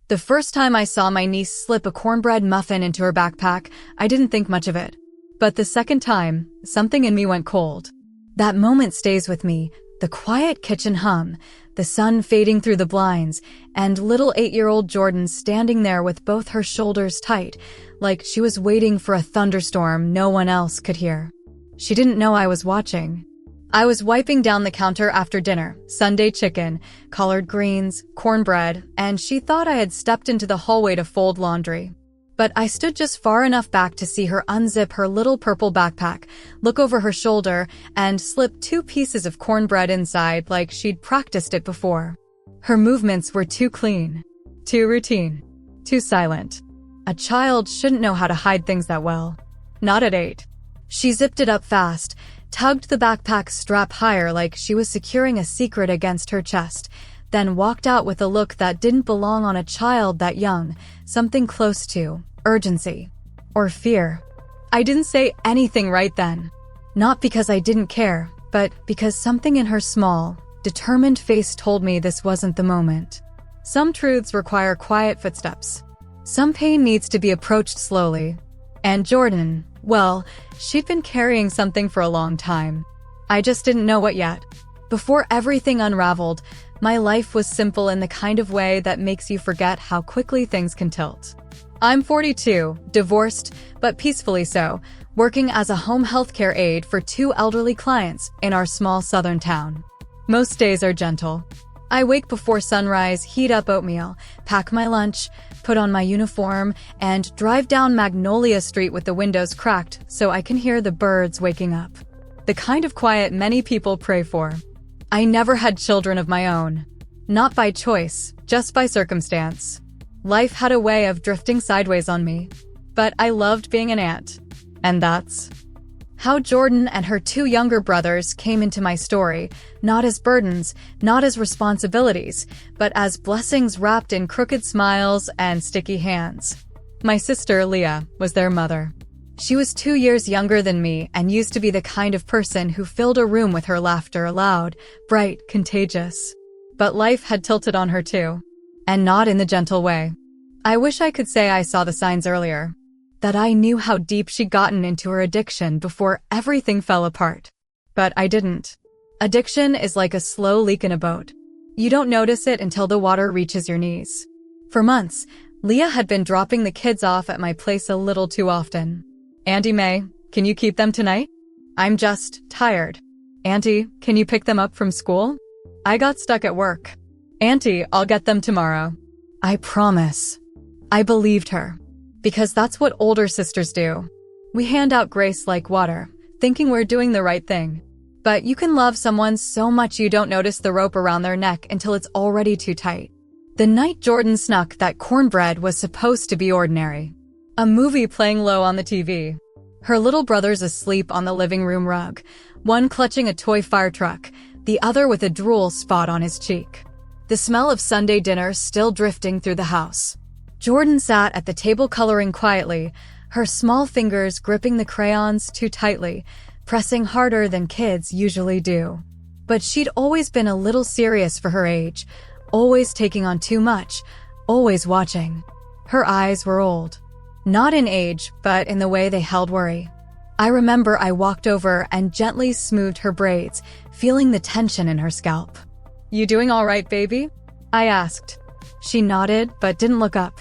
The first time I saw my niece slip a cornbread muffin into her backpack, I didn't think much of it. But the second time, something in me went cold. That moment stays with me, the quiet kitchen hum, the sun fading through the blinds, and little 8-year-old Jordan standing there with both her shoulders tight, like she was waiting for a thunderstorm no one else could hear. She didn't know I was watching. I was wiping down the counter after dinner, Sunday chicken, collard greens, cornbread, and she thought I had stepped into the hallway to fold laundry. But I stood just far enough back to see her unzip her little purple backpack, look over her shoulder, and slip 2 pieces of cornbread inside like she'd practiced it before. Her movements were too clean, too routine, too silent. A child shouldn't know how to hide things that well. Not at 8. She zipped it up fast, tugged the backpack strap higher like she was securing a secret against her chest, then walked out with a look that didn't belong on a child that young, something close to urgency or fear. I didn't say anything right then. Not because I didn't care, but because something in her small, determined face told me this wasn't the moment. Some truths require quiet footsteps. Some pain needs to be approached slowly. And Jordan, well, she'd been carrying something for a long time. I just didn't know what yet. Before everything unraveled, my life was simple in the kind of way that makes you forget how quickly things can tilt. I'm 42, divorced, but peacefully so, working as a home healthcare aide for 2 elderly clients in our small southern town. Most days are gentle. I wake before sunrise, heat up oatmeal, pack my lunch, put on my uniform, and drive down Magnolia Street with the windows cracked so I can hear the birds waking up. The kind of quiet many people pray for. I never had children of my own. Not by choice, just by circumstance. Life had a way of drifting sideways on me. But I loved being an aunt. And that's how Jordan and her 2 younger brothers came into my story, not as burdens, not as responsibilities, but as blessings wrapped in crooked smiles and sticky hands. My sister, Leah, was their mother. She was 2 years younger than me and used to be the kind of person who filled a room with her laughter, loud, bright, contagious. But life had tilted on her too. And not in the gentle way. I wish I could say I saw the signs earlier. That I knew how deep she'd gotten into her addiction before everything fell apart. But I didn't. Addiction is like a slow leak in a boat. You don't notice it until the water reaches your knees. For months, Leah had been dropping the kids off at my place a little too often. Auntie May, can you keep them tonight? I'm just tired. Auntie, can you pick them up from school? I got stuck at work. Auntie, I'll get them tomorrow. I promise. I believed her. Because that's what older sisters do. We hand out grace like water, thinking we're doing the right thing. But you can love someone so much you don't notice the rope around their neck until it's already too tight. The night Jordan snuck that cornbread was supposed to be ordinary. A movie playing low on the TV. Her little brother's asleep on the living room rug, one clutching a toy fire truck, the other with a drool spot on his cheek. The smell of Sunday dinner still drifting through the house. Jordan sat at the table coloring quietly, her small fingers gripping the crayons too tightly, pressing harder than kids usually do. But she'd always been a little serious for her age, always taking on too much, always watching. Her eyes were old. Not in age, but in the way they held worry. I remember I walked over and gently smoothed her braids, feeling the tension in her scalp. "You doing all right, baby?" I asked. She nodded, but didn't look up.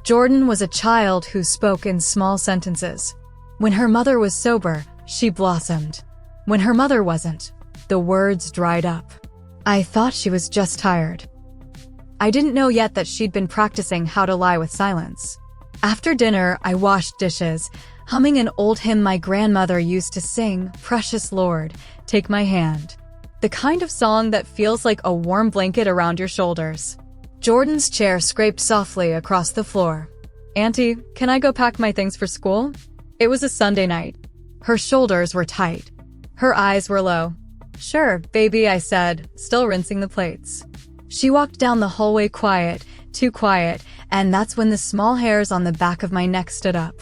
Jordan was a child who spoke in small sentences. When her mother was sober, she blossomed. When her mother wasn't, the words dried up. I thought she was just tired. I didn't know yet that she'd been practicing how to lie with silence. After dinner, I washed dishes, humming an old hymn my grandmother used to sing, "Precious Lord, Take My Hand." The kind of song that feels like a warm blanket around your shoulders. Jordan's chair scraped softly across the floor. "Auntie, can I go pack my things for school?" It was a Sunday night. Her shoulders were tight. Her eyes were low. "Sure, baby," I said, still rinsing the plates. She walked down the hallway quiet, too quiet, and that's when the small hairs on the back of my neck stood up.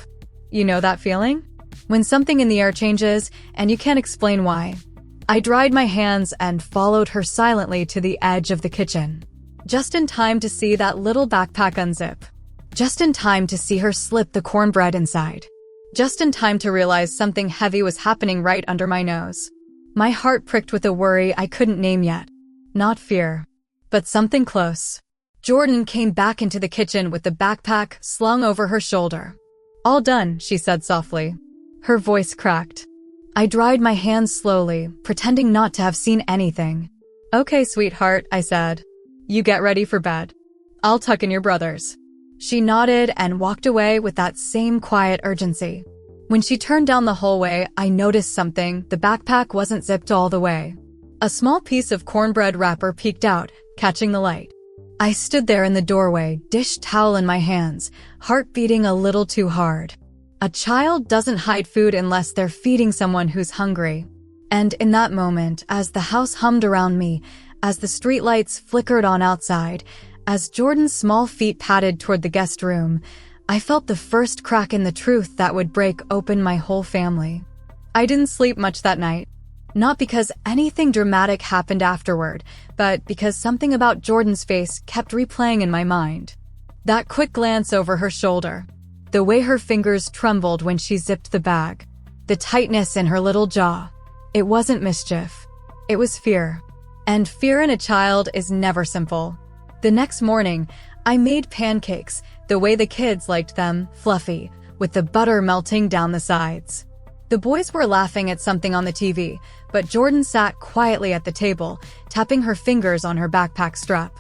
You know that feeling? When something in the air changes, and you can't explain why. I dried my hands and followed her silently to the edge of the kitchen. Just in time to see that little backpack unzip. Just in time to see her slip the cornbread inside. Just in time to realize something heavy was happening right under my nose. My heart pricked with a worry I couldn't name yet. Not fear, but something close. Jordan came back into the kitchen with the backpack slung over her shoulder. "All done," she said softly. Her voice cracked. I dried my hands slowly, pretending not to have seen anything. "Okay, sweetheart," I said. "You get ready for bed. I'll tuck in your brothers." She nodded and walked away with that same quiet urgency. When she turned down the hallway, I noticed something. The backpack wasn't zipped all the way. A small piece of cornbread wrapper peeked out, catching the light. I stood there in the doorway, dish towel in my hands, heart beating a little too hard. A child doesn't hide food unless they're feeding someone who's hungry. And in that moment, as the house hummed around me, as the streetlights flickered on outside, as Jordan's small feet padded toward the guest room, I felt the first crack in the truth that would break open my whole family. I didn't sleep much that night. Not because anything dramatic happened afterward, but because something about Jordan's face kept replaying in my mind. That quick glance over her shoulder. The way her fingers trembled when she zipped the bag. The tightness in her little jaw. It wasn't mischief. It was fear. And fear in a child is never simple. The next morning, I made pancakes, the way the kids liked them, fluffy, with the butter melting down the sides. The boys were laughing at something on the TV, but Jordan sat quietly at the table, tapping her fingers on her backpack strap.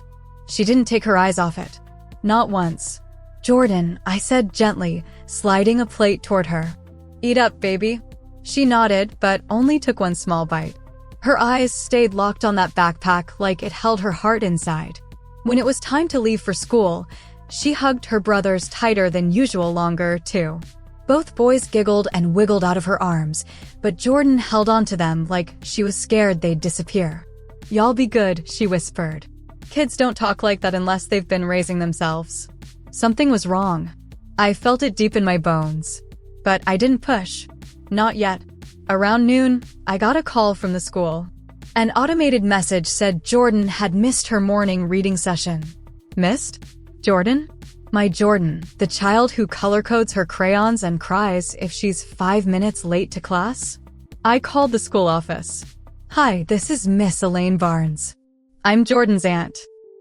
She didn't take her eyes off it. Not once. "Jordan," I said gently, sliding a plate toward her. "Eat up, baby." She nodded, but only took one small bite. Her eyes stayed locked on that backpack like it held her heart inside. When it was time to leave for school, she hugged her brothers tighter than usual longer, too. Both boys giggled and wiggled out of her arms, but Jordan held on to them like she was scared they'd disappear. "Y'all be good," she whispered. Kids don't talk like that unless they've been raising themselves. Something was wrong. I felt it deep in my bones. But I didn't push. Not yet. Around noon, I got a call from the school. An automated message said Jordan had missed her morning reading session. Missed? Jordan? My Jordan, the child who color codes her crayons and cries if she's 5 minutes late to class? I called the school office. "Hi, this is Miss Elaine Barnes. I'm Jordan's aunt.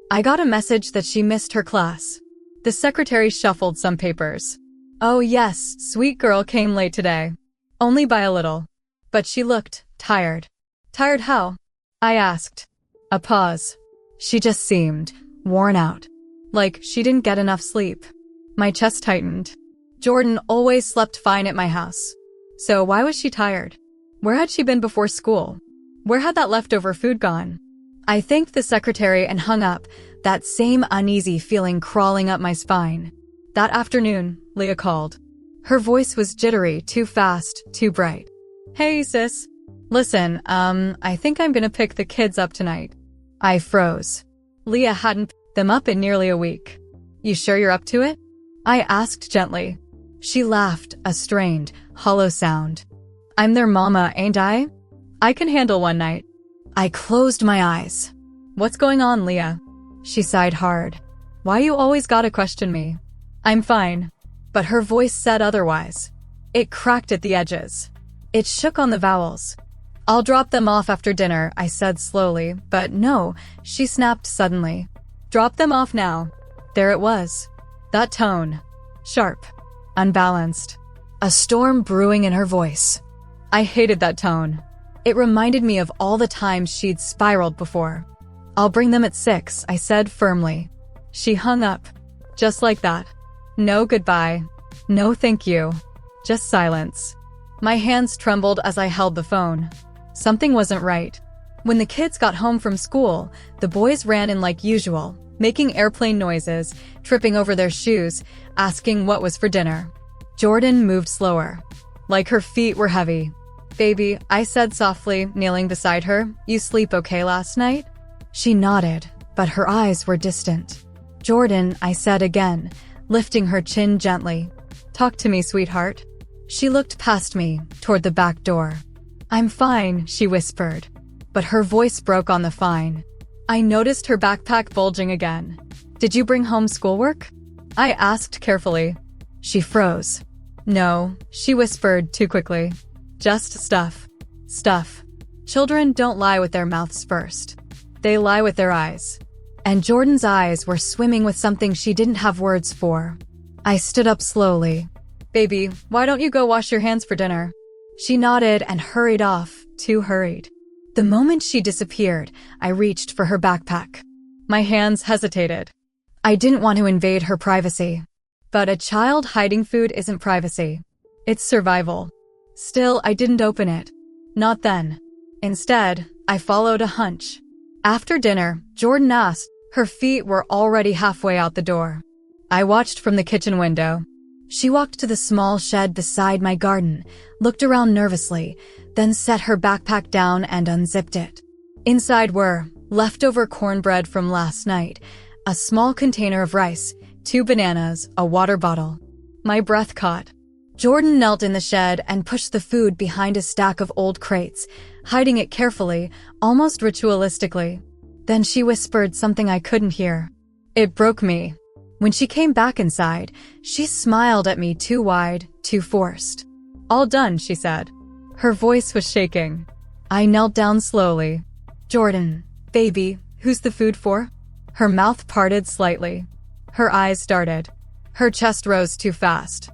I got a message that she missed her class." The secretary shuffled some papers. "Oh yes, sweet girl came late today. Only by a little. But she looked tired." "Tired how?" I asked. A pause. She just seemed worn out. Like she didn't get enough sleep. My chest tightened. Jordan always slept fine at my house. So why was she tired? Where had she been before school? Where had that leftover food gone? I thanked the secretary and hung up, that same uneasy feeling crawling up my spine. That afternoon, Leah called. Her voice was jittery, too fast, too bright. "Hey, sis. Listen, I think I'm gonna pick the kids up tonight." I froze. Leah hadn't picked them up in nearly a week. "You sure you're up to it?" I asked gently. She laughed, a strained, hollow sound. "I'm their mama, ain't I? I can handle one night." I closed my eyes. "What's going on, Leah?" She sighed hard. "Why you always gotta question me?" "I'm fine." But her voice said otherwise. It cracked at the edges. It shook on the vowels. "I'll drop them off after dinner," I said slowly, but no, she snapped suddenly. "Drop them off now." There it was. That tone. Sharp. Unbalanced. A storm brewing in her voice. I hated that tone. It reminded me of all the times she'd spiraled before. "I'll bring them at 6, I said firmly. She hung up. Just like that. No goodbye. No thank you. Just silence. My hands trembled as I held the phone. Something wasn't right. When the kids got home from school, the boys ran in like usual, making airplane noises, tripping over their shoes, asking what was for dinner. Jordan moved slower. Like her feet were heavy. "Baby," I said softly, kneeling beside her, "you sleep okay last night?" She nodded, but her eyes were distant. "Jordan," I said again, lifting her chin gently. "Talk to me, sweetheart." She looked past me, toward the back door. "I'm fine," she whispered. But her voice broke on the fine. I noticed her backpack bulging again. Did you bring home schoolwork? I asked carefully. She froze. No, she whispered too quickly. Just stuff. Stuff. Children don't lie with their mouths first. They lie with their eyes. And Jordan's eyes were swimming with something she didn't have words for. I stood up slowly. Baby, why don't you go wash your hands for dinner? She nodded and hurried off, too hurried. The moment she disappeared, I reached for her backpack. My hands hesitated. I didn't want to invade her privacy. But a child hiding food isn't privacy. It's survival. Still, I didn't open it. Not then. Instead, I followed a hunch. After dinner, Jordan asked. Her feet were already halfway out the door. I watched from the kitchen window. She walked to the small shed beside my garden, looked around nervously, then set her backpack down and unzipped it. Inside were leftover cornbread from last night, a small container of rice, 2 bananas, a water bottle. My breath caught. Jordan knelt in the shed and pushed the food behind a stack of old crates, hiding it carefully, almost ritualistically. Then she whispered something I couldn't hear. It broke me. When she came back inside, she smiled at me too wide, too forced. All done, she said. Her voice was shaking. I knelt down slowly. Jordan, baby, who's the food for? Her mouth parted slightly. Her eyes darted. Her chest rose too fast.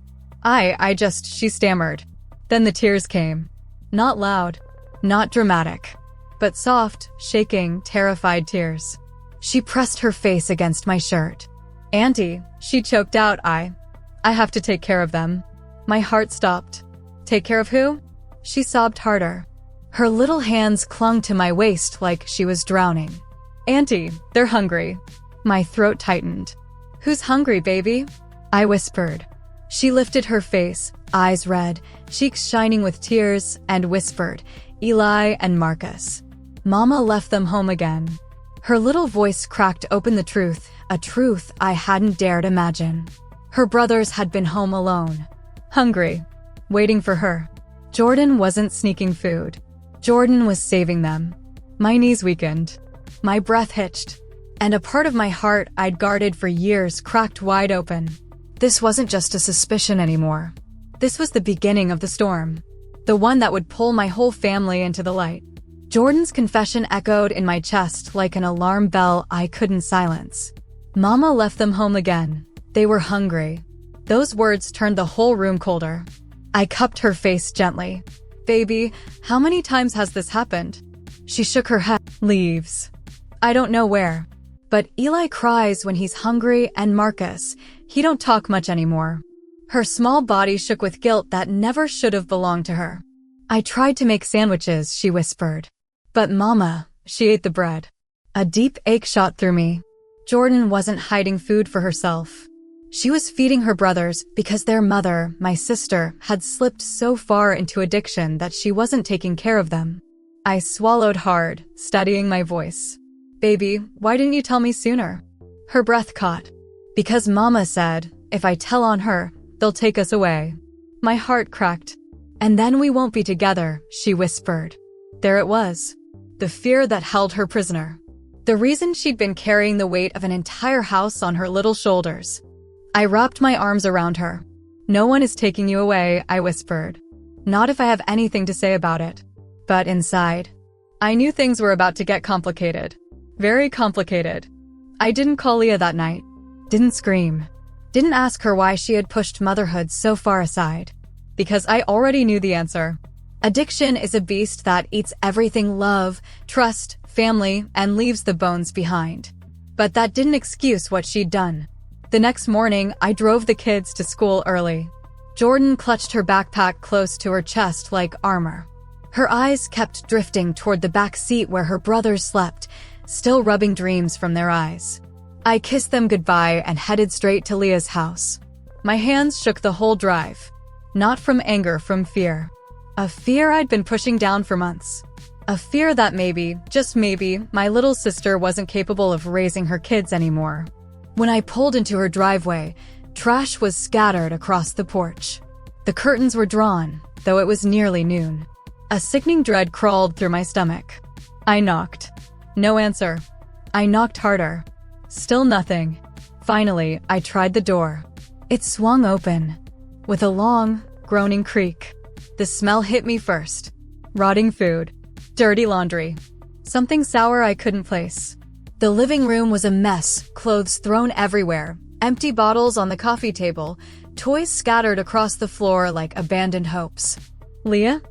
She stammered. Then the tears came. Not loud, not dramatic, but soft, shaking, terrified tears. She pressed her face against my shirt. Auntie, she choked out, I have to take care of them. My heart stopped. Take care of who? She sobbed harder. Her little hands clung to my waist like she was drowning. Auntie, they're hungry. My throat tightened. Who's hungry, baby? I whispered. She lifted her face, eyes red, cheeks shining with tears, and whispered, Eli and Marcus. Mama left them home again. Her little voice cracked open the truth, a truth I hadn't dared imagine. Her brothers had been home alone, hungry, waiting for her. Jordan wasn't sneaking food. Jordan was saving them. My knees weakened. My breath hitched. And a part of my heart I'd guarded for years cracked wide open. This wasn't just a suspicion anymore. This was the beginning of the storm. The one that would pull my whole family into the light. Jordan's confession echoed in my chest like an alarm bell I couldn't silence. Mama left them home again. They were hungry. Those words turned the whole room colder. I cupped her face gently. Baby, how many times has this happened? She shook her head. Leaves. I don't know where. But Eli cries when he's hungry, and Marcus, he don't talk much anymore. Her small body shook with guilt that never should have belonged to her. I tried to make sandwiches, she whispered. But Mama, she ate the bread. A deep ache shot through me. Jordan wasn't hiding food for herself. She was feeding her brothers because their mother, my sister, had slipped so far into addiction that she wasn't taking care of them. I swallowed hard, steadying my voice. Baby, why didn't you tell me sooner? Her breath caught. Because Mama said, if I tell on her, they'll take us away. My heart cracked. And then we won't be together, she whispered. There it was. The fear that held her prisoner. The reason she'd been carrying the weight of an entire house on her little shoulders. I wrapped my arms around her. No one is taking you away, I whispered. Not if I have anything to say about it. But inside, I knew things were about to get complicated. Very complicated. I didn't call Leah that night. Didn't scream. Didn't ask her why she had pushed motherhood so far aside. Because I already knew the answer. Addiction is a beast that eats everything: love, trust, family, and leaves the bones behind. But that didn't excuse what she'd done. The next morning, I drove the kids to school early. Jordan clutched her backpack close to her chest like armor. Her eyes kept drifting toward the back seat where her brothers slept, still rubbing dreams from their eyes. I kissed them goodbye and headed straight to Leah's house. My hands shook the whole drive. Not from anger, from fear. A fear I'd been pushing down for months. A fear that maybe, just maybe, my little sister wasn't capable of raising her kids anymore. When I pulled into her driveway, trash was scattered across the porch. The curtains were drawn, though it was nearly noon. A sickening dread crawled through my stomach. I knocked. No answer. I knocked harder. Still nothing. Finally, I tried the door. It swung open. With a long, groaning creak. The smell hit me first. Rotting food. Dirty laundry. Something sour I couldn't place. The living room was a mess, clothes thrown everywhere, empty bottles on the coffee table, toys scattered across the floor like abandoned hopes. "Leah?"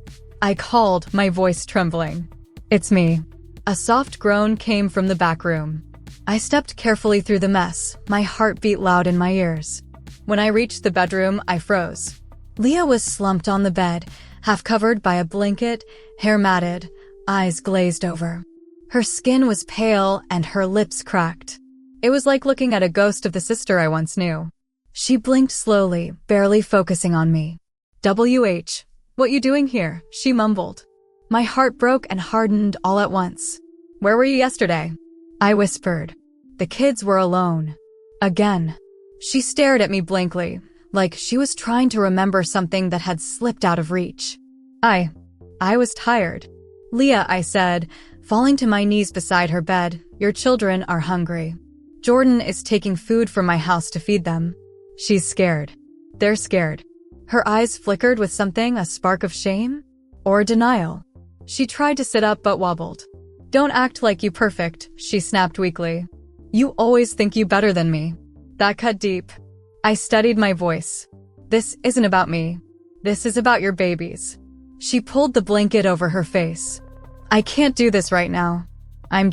I called, my voice trembling. "It's me." A soft groan came from the back room. I stepped carefully through the mess, my heart beat loud in my ears. When I reached the bedroom, I froze. Leah was slumped on the bed, half covered by a blanket, hair matted, eyes glazed over. Her skin was pale and her lips cracked. It was like looking at a ghost of the sister I once knew. She blinked slowly, barely focusing on me. "WH, what you doing here?" she mumbled. My heart broke and hardened all at once. "Where were you yesterday?" I whispered. The kids were alone. Again. She stared at me blankly, like she was trying to remember something that had slipped out of reach. I was tired. "Leah," I said, falling to my knees beside her bed, "your children are hungry. Jordan is taking food from my house to feed them. She's scared. They're scared." Her eyes flickered with something, a spark of shame? Or denial. She tried to sit up but wobbled. "Don't act like you perfect," she snapped weakly. "You always think you better than me." That cut deep. I steadied my voice. "This isn't about me. This is about your babies." She pulled the blanket over her face. "I can't do this right now. I'm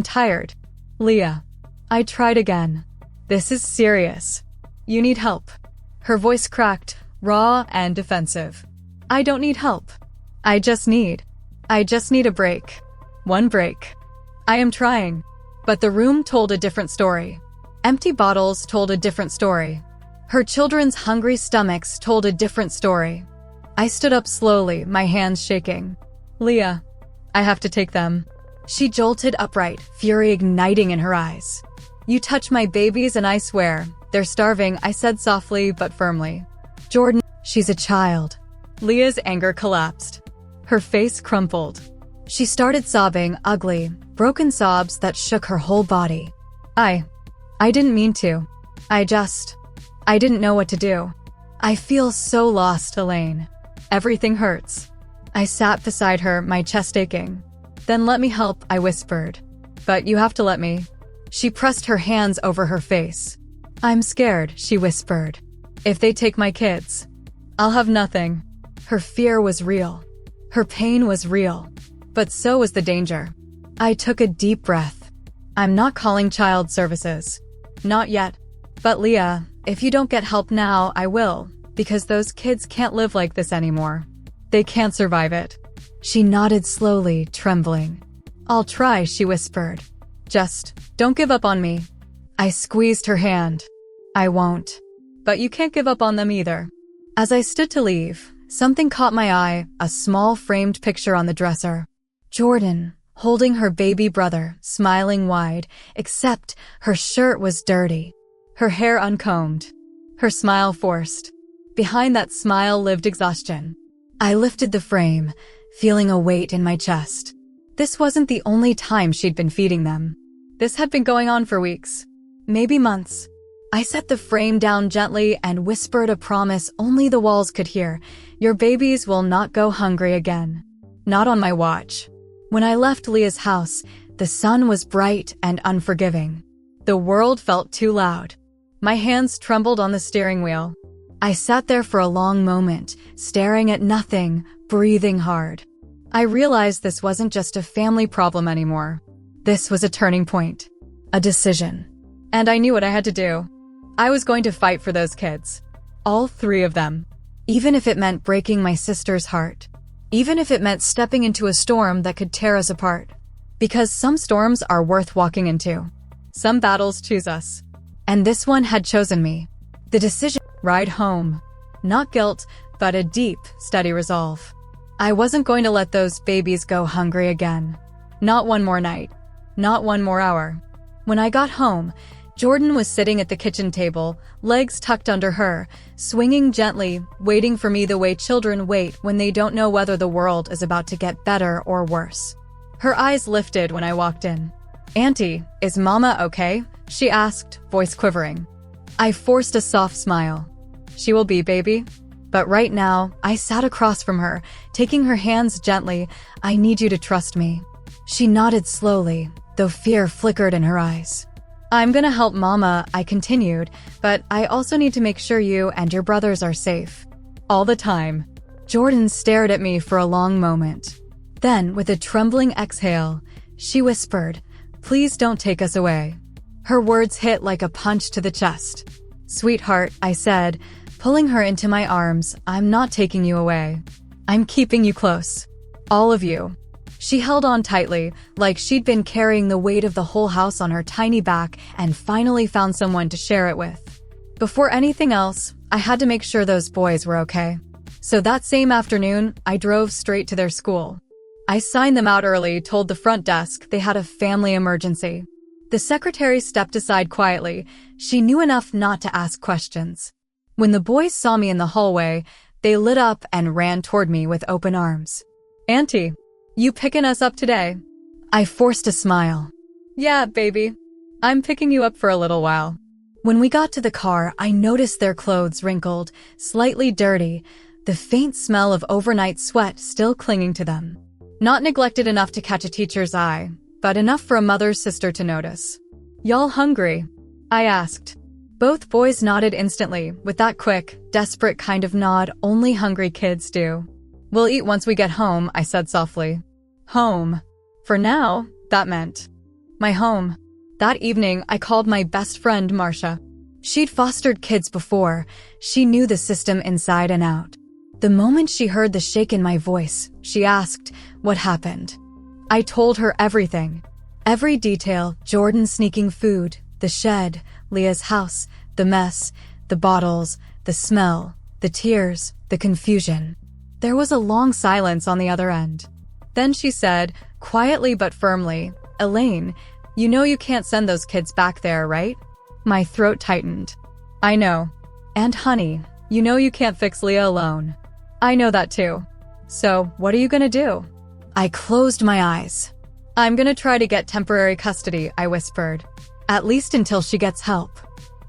tired." "Leah." I tried again. "This is serious. You need help." Her voice cracked, raw and defensive. "I don't need help. I just need a break. One break." I am trying. But the room told a different story. Empty bottles told a different story. Her children's hungry stomachs told a different story. I stood up slowly, my hands shaking. "Leah, I have to take them." She jolted upright, fury igniting in her eyes. "You touch my babies and I swear, they're starving," I said softly but firmly. "Jordan, she's a child." Leah's anger collapsed. Her face crumpled. She started sobbing, ugly, broken sobs that shook her whole body. I didn't mean to. I didn't know what to do. "I feel so lost, Elaine. Everything hurts." I sat beside her, my chest aching. "Then let me help," I whispered. "But you have to let me." She pressed her hands over her face. "I'm scared," she whispered. "If they take my kids, I'll have nothing." Her fear was real. Her pain was real. But so was the danger. I took a deep breath. "I'm not calling child services. Not yet. But Leah, if you don't get help now, I will, because those kids can't live like this anymore. They can't survive it." She nodded slowly, trembling. "I'll try," she whispered. "Just don't give up on me." I squeezed her hand. "I won't. But you can't give up on them either." As I stood to leave, something caught my eye, a small framed picture on the dresser. Jordan, holding her baby brother, smiling wide, except her shirt was dirty. Her hair uncombed. Her smile forced. Behind that smile lived exhaustion. I lifted the frame, feeling a weight in my chest. This wasn't the only time she'd been feeding them. This had been going on for weeks. Maybe months. I set the frame down gently and whispered a promise only the walls could hear. "Your babies will not go hungry again. Not on my watch." When I left Leah's house, the sun was bright and unforgiving. The world felt too loud. My hands trembled on the steering wheel. I sat there for a long moment, staring at nothing, breathing hard. I realized this wasn't just a family problem anymore. This was a turning point. A decision. And I knew what I had to do. I was going to fight for those kids. All 3 of them. Even if it meant breaking my sister's heart. Even if it meant stepping into a storm that could tear us apart. Because some storms are worth walking into. Some battles choose us. And this one had chosen me. The decision: ride home. Not guilt, but a deep, steady resolve. I wasn't going to let those babies go hungry again. Not one more night. Not one more hour. When I got home, Jordan was sitting at the kitchen table, legs tucked under her, swinging gently, waiting for me the way children wait when they don't know whether the world is about to get better or worse. Her eyes lifted when I walked in. "Auntie, is Mama okay?" she asked, voice quivering. I forced a soft smile. "She will be, baby." But right now, I sat across from her, taking her hands gently. "I need you to trust me." She nodded slowly, though fear flickered in her eyes. "I'm gonna help Mama," I continued, "but I also need to make sure you and your brothers are safe. All the time." Jordan stared at me for a long moment. Then, with a trembling exhale, she whispered, "Please don't take us away." Her words hit like a punch to the chest. "Sweetheart," I said, pulling her into my arms, "I'm not taking you away. I'm keeping you close. All of you." She held on tightly, like she'd been carrying the weight of the whole house on her tiny back and finally found someone to share it with. Before anything else, I had to make sure those boys were okay. So that same afternoon, I drove straight to their school. I signed them out early, told the front desk they had a family emergency. The secretary stepped aside quietly. She knew enough not to ask questions. When the boys saw me in the hallway, they lit up and ran toward me with open arms. "Auntie, you picking us up today?" I forced a smile. "Yeah, baby. I'm picking you up for a little while." When we got to the car, I noticed their clothes wrinkled, slightly dirty, the faint smell of overnight sweat still clinging to them. Not neglected enough to catch a teacher's eye, but enough for a mother's sister to notice. "Y'all hungry?" I asked. Both boys nodded instantly, with that quick, desperate kind of nod only hungry kids do. "We'll eat once we get home," I said softly. Home. For now, that meant my home. That evening, I called my best friend, Marcia. She'd fostered kids before. She knew the system inside and out. The moment she heard the shake in my voice, she asked, "What happened?" I told her everything. Every detail: Jordan sneaking food, the shed, Leah's house, the mess, the bottles, the smell, the tears, the confusion. There was a long silence on the other end. Then she said, quietly but firmly, "Elaine, you know you can't send those kids back there, right?" My throat tightened. "I know. And honey, you know you can't fix Leah alone." "I know that too. So, what are you gonna do?" I closed my eyes. "I'm gonna try to get temporary custody," I whispered. "At least until she gets help."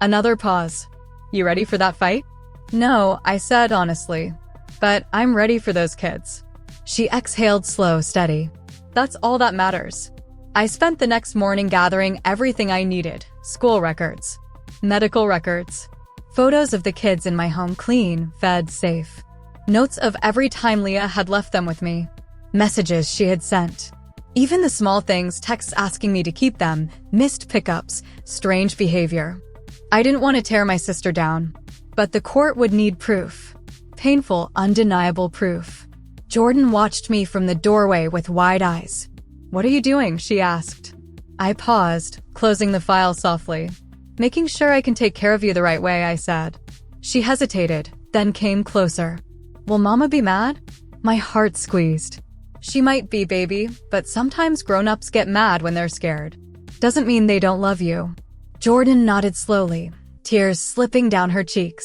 Another pause. "You ready for that fight?" "No," I said honestly. "But I'm ready for those kids." She exhaled slow, steady. "That's all that matters." I spent the next morning gathering everything I needed: school records, medical records, photos of the kids in my home, clean, fed, safe. Notes of every time Leah had left them with me. Messages she had sent. Even the small things, texts asking me to keep them, missed pickups, strange behavior. I didn't want to tear my sister down. But the court would need proof. Painful, undeniable proof. Jordan watched me from the doorway with wide eyes. "What are you doing?" she asked. I paused, closing the file softly. "Making sure I can take care of you the right way," I said. She hesitated, then came closer. "Will Mama be mad?" My heart squeezed. "She might be, baby, but sometimes grown-ups get mad when they're scared. Doesn't mean they don't love you." Jordan nodded slowly, tears slipping down her cheeks.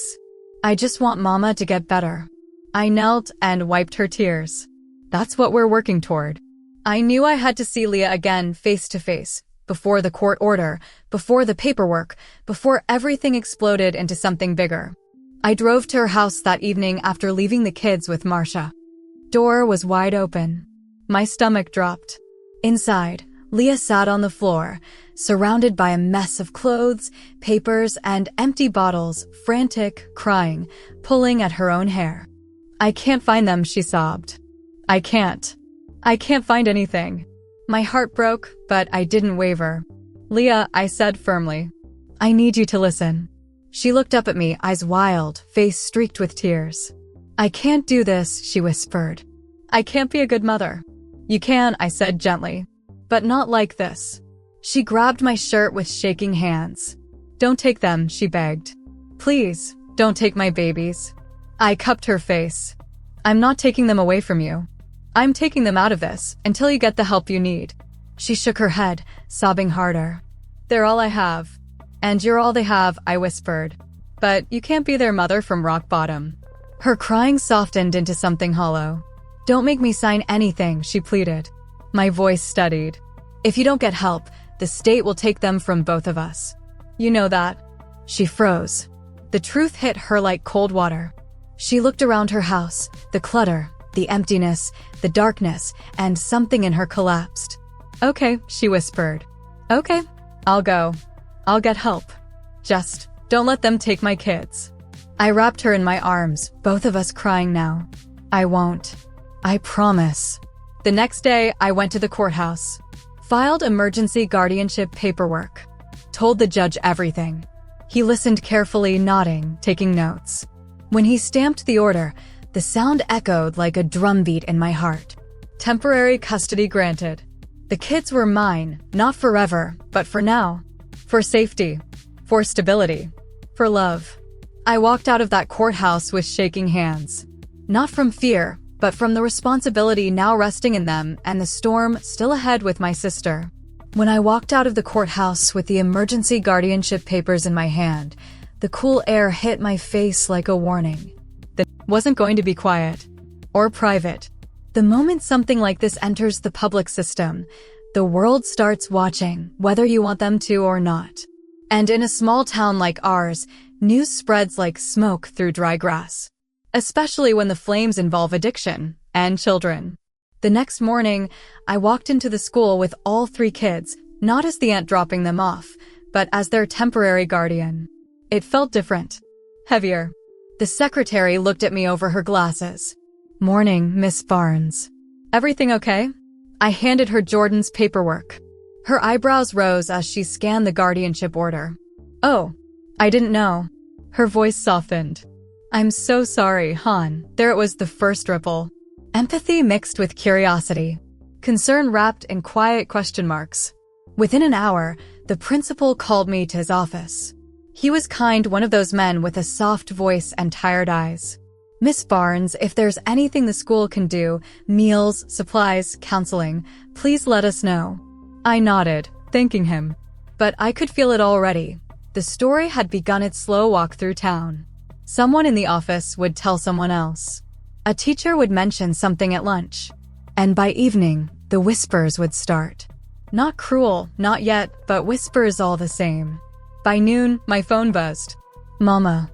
"I just want Mama to get better." I knelt and wiped her tears. "That's what we're working toward." I knew I had to see Leah again, face to face, before the court order, before the paperwork, before everything exploded into something bigger. I drove to her house that evening after leaving the kids with Marcia. Door was wide open. My stomach dropped. Inside, Leah sat on the floor, surrounded by a mess of clothes, papers, and empty bottles, frantic, crying, pulling at her own hair. "I can't find them," she sobbed. I can't find anything." My heart broke, but I didn't waver. "Leah," I said firmly, "I need you to listen." She looked up at me, eyes wild, face streaked with tears. "I can't do this," she whispered. "I can't be a good mother." "You can," I said gently. "But not like this." She grabbed my shirt with shaking hands. "Don't take them," she begged. "Please, don't take my babies." I cupped her face. "I'm not taking them away from you. I'm taking them out of this, until you get the help you need." She shook her head, sobbing harder. "They're all I have." "And you're all they have," I whispered. "But you can't be their mother from rock bottom." Her crying softened into something hollow. "Don't make me sign anything," she pleaded. My voice steadied. "If you don't get help, The state will take them from both of us. You know that." She froze. The truth hit her like cold water. She looked around her house, the clutter, the emptiness, the darkness, and something in her collapsed. "Okay," she whispered. "Okay, I'll go. I'll get help. Just don't let them take my kids." I wrapped her in my arms, both of us crying now. "I won't. I promise." The next day, I went to the courthouse, filed emergency guardianship paperwork, told the judge everything. He listened carefully, nodding, taking notes. When he stamped the order, the sound echoed like a drumbeat in my heart. Temporary custody granted. The kids were mine, not forever, but for now. For safety. For stability. For love. I walked out of that courthouse with shaking hands. Not from fear, but from the responsibility now resting in them and the storm still ahead with my sister. When I walked out of the courthouse with the emergency guardianship papers in my hand, the cool air hit my face like a warning. That wasn't going to be quiet. Or private. The moment something like this enters the public system, the world starts watching, whether you want them to or not. And in a small town like ours, news spreads like smoke through dry grass. Especially when the flames involve addiction and children. The next morning, I walked into the school with all 3 kids, not as the aunt dropping them off, but as their temporary guardian. It felt different. Heavier. The secretary looked at me over her glasses. "Morning, Miss Barnes. Everything okay?" I handed her Jordan's paperwork. Her eyebrows rose as she scanned the guardianship order. "Oh, I didn't know." Her voice softened. "I'm so sorry, hon." There it was, the first ripple. Empathy mixed with curiosity. Concern wrapped in quiet question marks. Within an hour, the principal called me to his office. He was kind, one of those men with a soft voice and tired eyes. "Miss Barnes, if there's anything the school can do, meals, supplies, counseling, please let us know." I nodded, thanking him. But I could feel it already. The story had begun its slow walk through town. Someone in the office would tell someone else. A teacher would mention something at lunch. And by evening, the whispers would start. Not cruel, not yet, but whispers all the same. By noon, my phone buzzed. "Mama."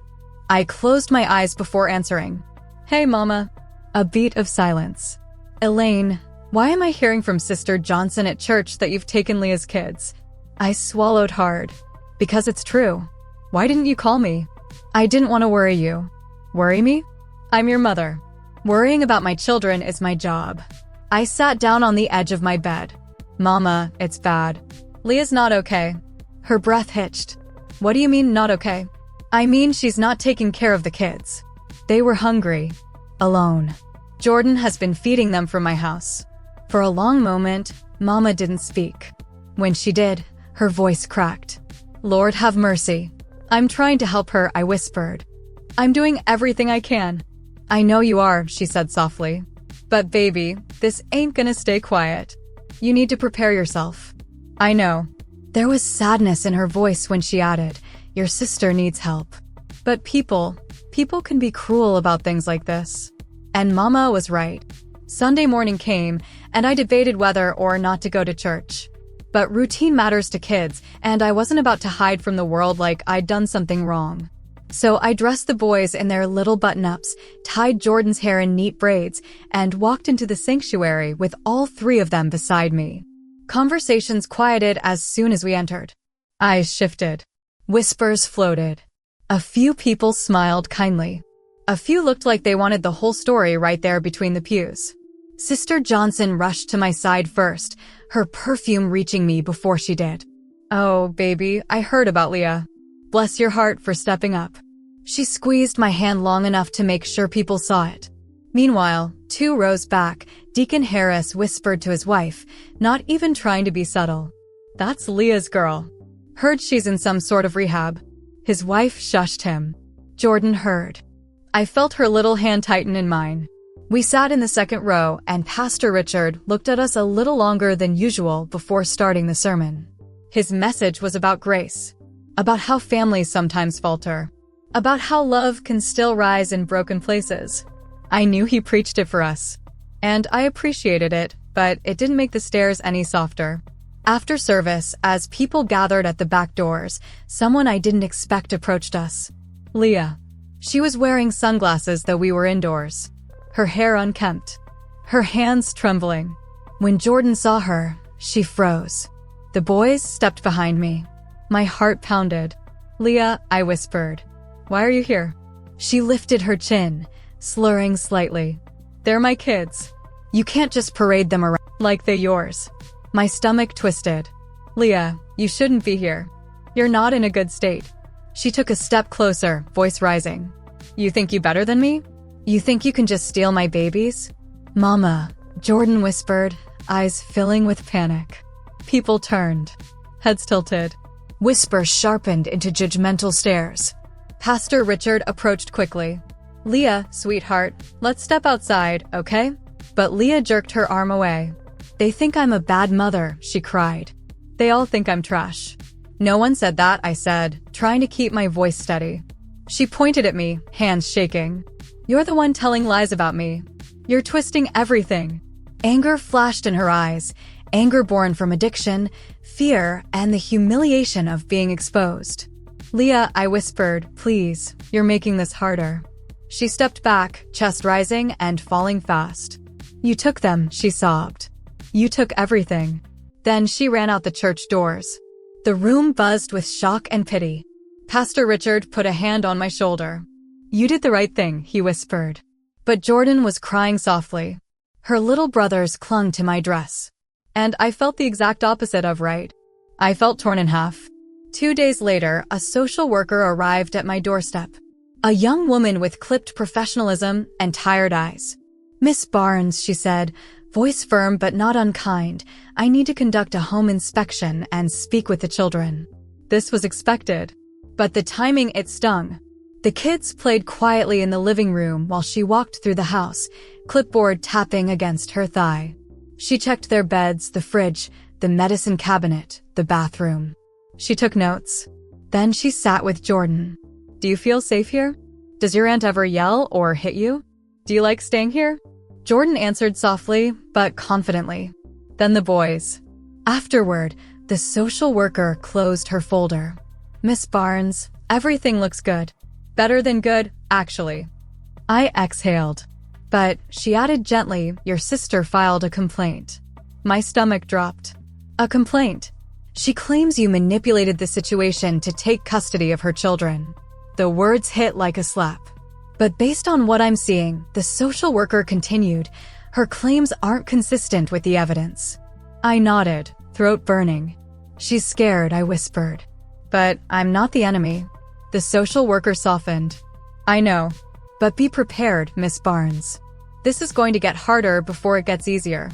I closed my eyes before answering. "Hey, Mama." A beat of silence. "Elaine, why am I hearing from Sister Johnson at church that you've taken Leah's kids?" I swallowed hard. "Because it's true. Why didn't you call me?" "I didn't want to worry you." "Worry me? I'm your mother. Worrying about my children is my job." I sat down on the edge of my bed. "Mama, it's bad. Leah's not okay." Her breath hitched. "What do you mean, not okay?" "I mean she's not taking care of the kids. They were hungry. Alone. Jordan has been feeding them from my house." For a long moment, Mama didn't speak. When she did, her voice cracked. "Lord have mercy. I'm trying to help her," I whispered. "I'm doing everything I can." "I know you are," she said softly. "But baby, this ain't gonna stay quiet. You need to prepare yourself." "I know." There was sadness in her voice when she added, "Your sister needs help." But people can be cruel about things like this. And Mama was right. Sunday morning came, and I debated whether or not to go to church. But routine matters to kids, and I wasn't about to hide from the world like I'd done something wrong. So I dressed the boys in their little button-ups, tied Jordan's hair in neat braids, and walked into the sanctuary with all 3 of them beside me. Conversations quieted as soon as we entered. Eyes shifted. Whispers floated. A few people smiled kindly. A few looked like they wanted the whole story right there between the pews. Sister Johnson rushed to my side first, her perfume reaching me before she did. "Oh, baby, I heard about Leah. Bless your heart for stepping up." She squeezed my hand long enough to make sure people saw it. Meanwhile, 2 rows back, Deacon Harris whispered to his wife, not even trying to be subtle. "That's Leah's girl. Heard she's in some sort of rehab." His wife shushed him. Jordan heard. I felt her little hand tighten in mine. We sat in the second row, and Pastor Richard looked at us a little longer than usual before starting the sermon. His message was about grace, about how families sometimes falter, about how love can still rise in broken places. I knew he preached it for us, and I appreciated it, but it didn't make the stares any softer. After service, as people gathered at the back doors, someone I didn't expect approached us. Leah. She was wearing sunglasses though we were indoors. Her hair unkempt. Her hands trembling. When Jordan saw her, she froze. The boys stepped behind me. My heart pounded. Leah, I whispered. Why are you here? She lifted her chin, slurring slightly. They're my kids. You can't just parade them around like they're yours. My stomach twisted. Leah, you shouldn't be here. You're not in a good state. She took a step closer, voice rising. You think you better than me? You think you can just steal my babies? Mama, Jordan whispered, eyes filling with panic. People turned, heads tilted. Whispers sharpened into judgmental stares. Pastor Richard approached quickly. Leah, sweetheart, let's step outside, okay? But Leah jerked her arm away. They think I'm a bad mother, she cried. They all think I'm trash. No one said that, I said, trying to keep my voice steady. She pointed at me, hands shaking. You're the one telling lies about me. You're twisting everything. Anger flashed in her eyes, anger born from addiction, fear, and the humiliation of being exposed. Leah, I whispered, please, you're making this harder. She stepped back, chest rising and falling fast. You took them, she sobbed. You took everything. Then she ran out the church doors. The room buzzed with shock and pity. Pastor Richard put a hand on my shoulder. You did the right thing, he whispered. But Jordan was crying softly. Her little brothers clung to my dress. And I felt the exact opposite of right. I felt torn in half. 2 days later, a social worker arrived at my doorstep. A young woman with clipped professionalism and tired eyes. Miss Barnes, she said, voice firm but not unkind, I need to conduct a home inspection and speak with the children. This was expected. But the timing, it stung. The kids played quietly in the living room while she walked through the house, clipboard tapping against her thigh. She checked their beds, the fridge, the medicine cabinet, the bathroom. She took notes. Then she sat with Jordan. Do you feel safe here? Does your aunt ever yell or hit you? Do you like staying here? Jordan answered softly, but confidently. Then the boys. Afterward, the social worker closed her folder. Miss Barnes, everything looks good. Better than good, actually. I exhaled. But, she added gently, your sister filed a complaint. My stomach dropped. A complaint? She claims you manipulated the situation to take custody of her children. The words hit like a slap. But based on what I'm seeing, the social worker continued, her claims aren't consistent with the evidence. I nodded, throat burning. She's scared, I whispered. But I'm not the enemy. The social worker softened. I know. But be prepared, Miss Barnes. This is going to get harder before it gets easier.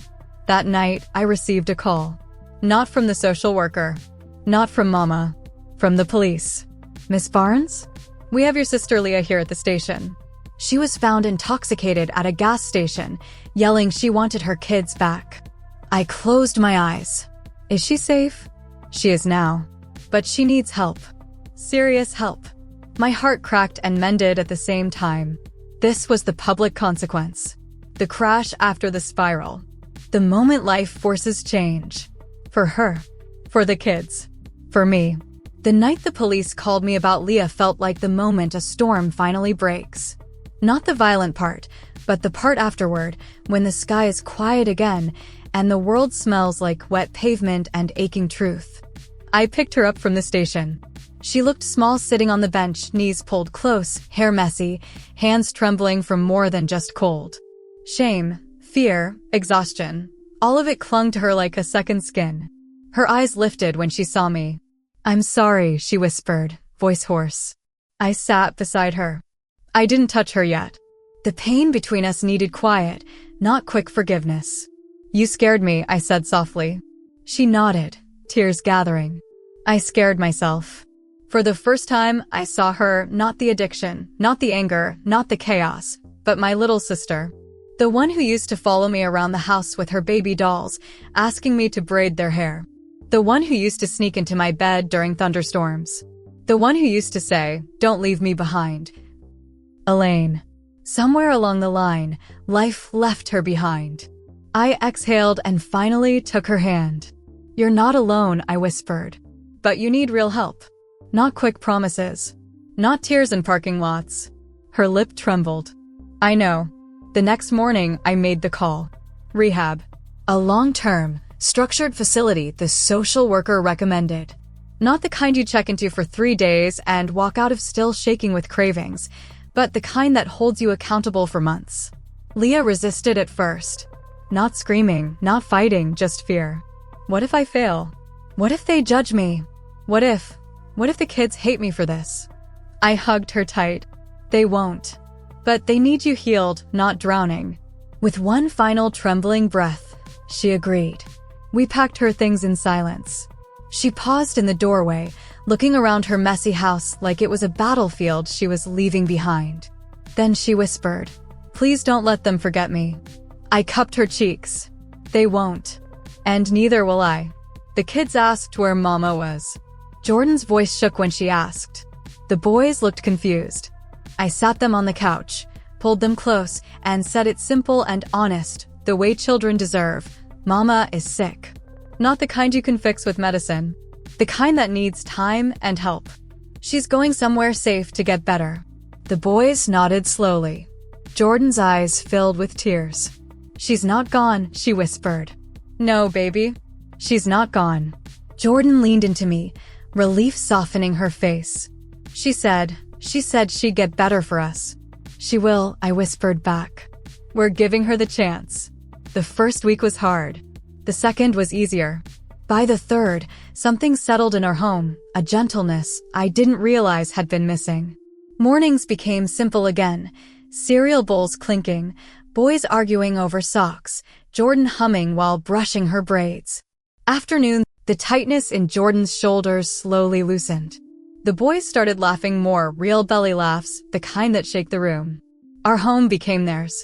That night, I received a call. Not from the social worker. Not from Mama. From the police. Miss Barnes? We have your sister Leah here at the station. She was found intoxicated at a gas station, yelling she wanted her kids back. I closed my eyes. Is she safe? She is now. But she needs help. Serious help. My heart cracked and mended at the same time. This was the public consequence. The crash after the spiral. The moment life forces change. For her. For the kids. For me. The night the police called me about Leah felt like the moment a storm finally breaks. Not the violent part, but the part afterward, when the sky is quiet again and the world smells like wet pavement and aching truth. I picked her up from the station. She looked small sitting on the bench, knees pulled close, hair messy, hands trembling from more than just cold. Shame, fear, exhaustion, all of it clung to her like a second skin. Her eyes lifted when she saw me. I'm sorry, she whispered, voice hoarse. I sat beside her. I didn't touch her yet. The pain between us needed quiet, not quick forgiveness. You scared me, I said softly. She nodded, tears gathering. I scared myself. For the first time, I saw her, not the addiction, not the anger, not the chaos, but my little sister. The one who used to follow me around the house with her baby dolls, asking me to braid their hair. The one who used to sneak into my bed during thunderstorms. The one who used to say, don't leave me behind. Elaine. Somewhere along the line, life left her behind. I exhaled and finally took her hand. "You're not alone," I whispered. "But you need real help. Not quick promises. Not tears in parking lots." Her lip trembled. "I know." The next morning, I made the call. Rehab. A long-term, structured facility the social worker recommended. Not the kind you check into for 3 days and walk out of still shaking with cravings, but the kind that holds you accountable for months. Leah resisted at first. Not screaming, not fighting, just fear. What if I fail? What if they judge me? What if the kids hate me for this? I hugged her tight. They won't. But they need you healed, not drowning. With one final trembling breath, she agreed. We packed her things in silence. She paused in the doorway, looking around her messy house like it was a battlefield she was leaving behind. Then she whispered, "Please don't let them forget me." I cupped her cheeks. "They won't. And neither will I." The kids asked where Mama was. Jordan's voice shook when she asked. The boys looked confused. I sat them on the couch, pulled them close, and said it simple and honest, the way children deserve. Mama is sick. Not the kind you can fix with medicine. The kind that needs time and help. She's going somewhere safe to get better. The boys nodded slowly. Jordan's eyes filled with tears. "She's not gone," she whispered. "No, baby. She's not gone." Jordan leaned into me, relief softening her face. She said she'd get better for us. "She will," I whispered back. "We're giving her the chance." The first week was hard. The second was easier. By the third, something settled in our home, a gentleness I didn't realize had been missing. Mornings became simple again, cereal bowls clinking, boys arguing over socks, Jordan humming while brushing her braids. Afternoon, the tightness in Jordan's shoulders slowly loosened. The boys started laughing more, real belly laughs, the kind that shake the room. Our home became theirs.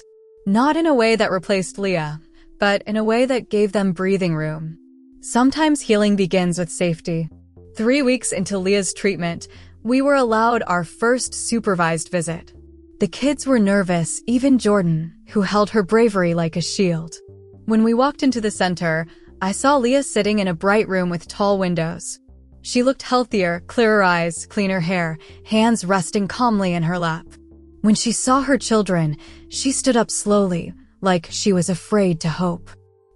Not in a way that replaced Leah, but in a way that gave them breathing room. Sometimes healing begins with safety. 3 weeks into Leah's treatment, we were allowed our first supervised visit. The kids were nervous, even Jordan, who held her bravery like a shield. When we walked into the center, I saw Leah sitting in a bright room with tall windows. She looked healthier, clearer eyes, cleaner hair, hands resting calmly in her lap. When she saw her children, she stood up slowly, like she was afraid to hope.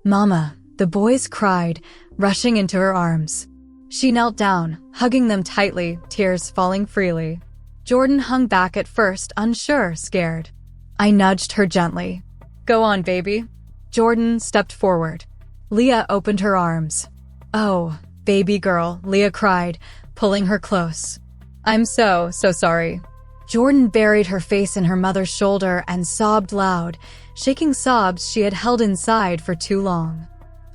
"Mama," the boys cried, rushing into her arms. She knelt down, hugging them tightly, tears falling freely. Jordan hung back at first, unsure, scared. I nudged her gently. "Go on, baby." Jordan stepped forward. Leah opened her arms. "Oh, baby girl," Leah cried, pulling her close. "I'm so sorry." Jordan buried her face in her mother's shoulder and sobbed loud, shaking sobs she had held inside for too long.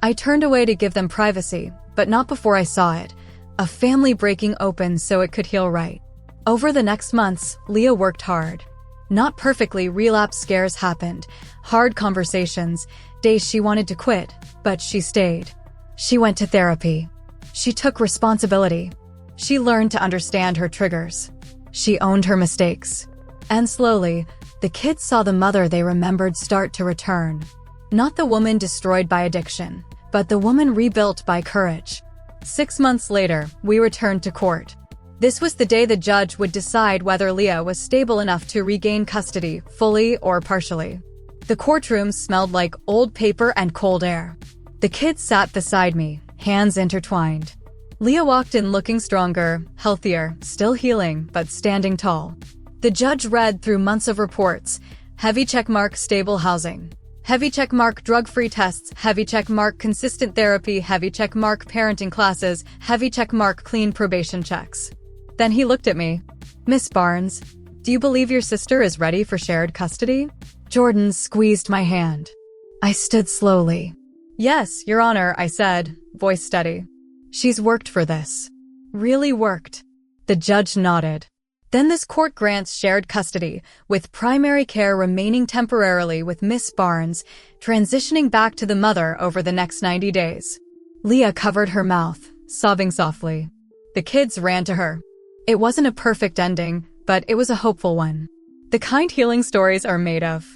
I turned away to give them privacy, but not before I saw it. A family breaking open so it could heal right. Over the next months, Leah worked hard. Not perfectly, relapse scares happened, hard conversations, days she wanted to quit, but she stayed. She went to therapy. She took responsibility. She learned to understand her triggers. She owned her mistakes. And slowly, the kids saw the mother they remembered start to return. Not the woman destroyed by addiction, but the woman rebuilt by courage. 6 months later, we returned to court. This was the day the judge would decide whether Leah was stable enough to regain custody, fully or partially. The courtroom smelled like old paper and cold air. The kids sat beside me, hands intertwined. Leah walked in looking stronger, healthier, still healing, but standing tall. The judge read through months of reports. Heavy checkmark stable housing. Heavy checkmark drug-free tests. Heavy checkmark consistent therapy. Heavy checkmark parenting classes. Heavy checkmark clean probation checks. Then he looked at me. "Miss Barnes, do you believe your sister is ready for shared custody?" Jordan squeezed my hand. I stood slowly. "Yes, Your Honor," I said, voice steady. "She's worked for this." "Really worked." The judge nodded. "Then this court grants shared custody, with primary care remaining temporarily with Miss Barnes, transitioning back to the mother over the next 90 days. Leah covered her mouth, sobbing softly. The kids ran to her. It wasn't a perfect ending, but it was a hopeful one. The kind healing stories are made of.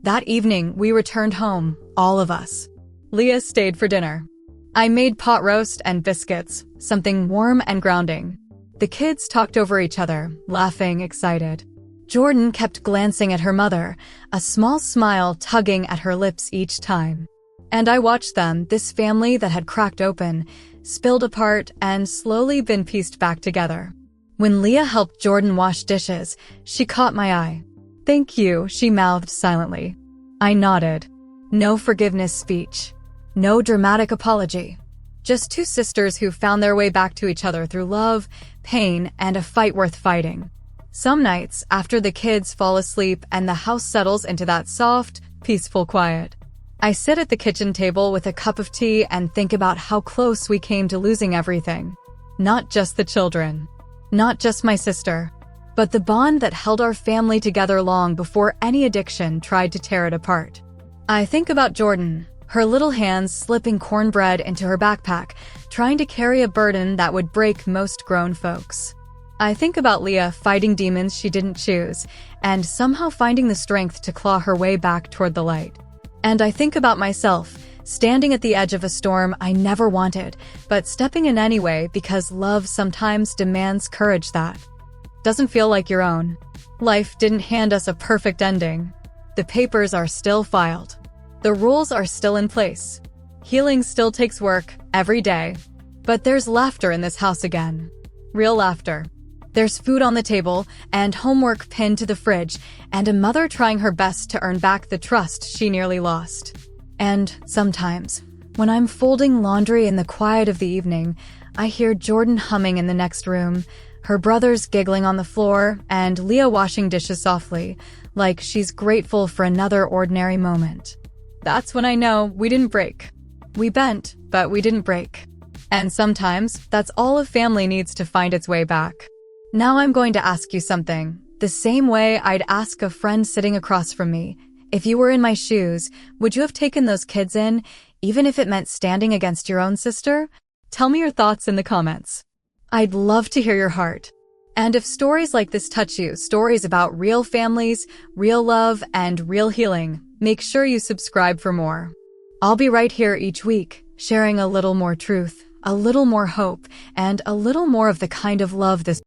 That evening, we returned home, all of us. Leah stayed for dinner. I made pot roast and biscuits, something warm and grounding. The kids talked over each other, laughing, excited. Jordan kept glancing at her mother, a small smile tugging at her lips each time. And I watched them, this family that had cracked open, spilled apart, and slowly been pieced back together. When Leah helped Jordan wash dishes, she caught my eye. "Thank you," she mouthed silently. I nodded. No forgiveness speech. No dramatic apology. Just two sisters who found their way back to each other through love, pain, and a fight worth fighting. Some nights, after the kids fall asleep and the house settles into that soft, peaceful quiet, I sit at the kitchen table with a cup of tea and think about how close we came to losing everything. Not just the children. Not just my sister. But the bond that held our family together long before any addiction tried to tear it apart. I think about Jordan, her little hands slipping cornbread into her backpack, trying to carry a burden that would break most grown folks. I think about Leah fighting demons she didn't choose, and somehow finding the strength to claw her way back toward the light. And I think about myself, standing at the edge of a storm I never wanted, but stepping in anyway because love sometimes demands courage that doesn't feel like your own. Life didn't hand us a perfect ending. The papers are still filed. The rules are still in place. Healing still takes work, every day. But there's laughter in this house again. Real laughter. There's food on the table, and homework pinned to the fridge, and a mother trying her best to earn back the trust she nearly lost. And sometimes, when I'm folding laundry in the quiet of the evening, I hear Jordan humming in the next room, her brothers giggling on the floor, and Leah washing dishes softly, like she's grateful for another ordinary moment. That's when I know we didn't break. We bent, but we didn't break. And sometimes, that's all a family needs to find its way back. Now I'm going to ask you something, the same way I'd ask a friend sitting across from me. If you were in my shoes, would you have taken those kids in, even if it meant standing against your own sister? Tell me your thoughts in the comments. I'd love to hear your heart. And if stories like this touch you, stories about real families, real love, and real healing, make sure you subscribe for more. I'll be right here each week, sharing a little more truth, a little more hope, and a little more of the kind of love this